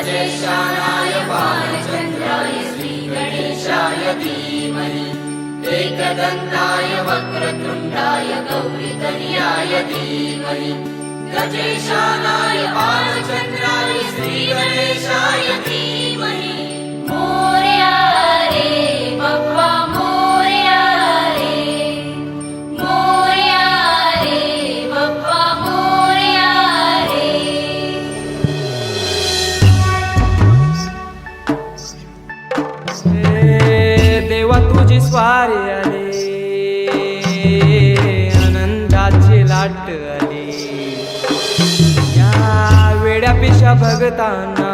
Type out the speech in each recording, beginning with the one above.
गजेशानाय बालचन्द्राय श्रीगणेशाय धीमहि एकदन्ताय वक्रतुण्डाय गौरीतनयाय धीमहि गजेशानाय बालचन्द्राय श्रीगणेशाय धीमहि मोरया रे बाप्पा मोरया रे बाप्पा मोरया रे। देवा तुझी स्वारी आली, आनंदाची लाट आली, या वेड्या पिशा भगतांना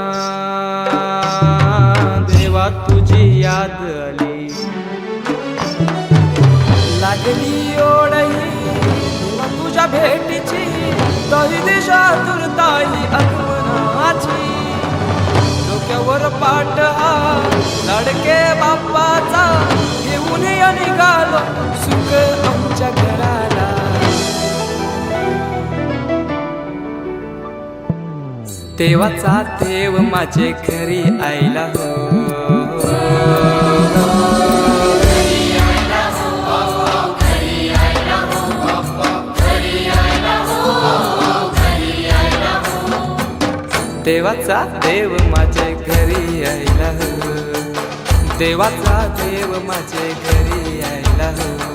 देवा तुझी याद आली। लागली ओढही देवा तुझ्या भेटीची, तही दिशा तुरताई आगमनाची। डोक्यावर पाट हा लाडके बाप्पाचा, घेऊन निघालो सुख आमच्या घराला। देवाचा देव माझे घरी आयला हो, देवाचा देव माझे घरी आयला हो, देवाचा देव माझे घरी आयला हो।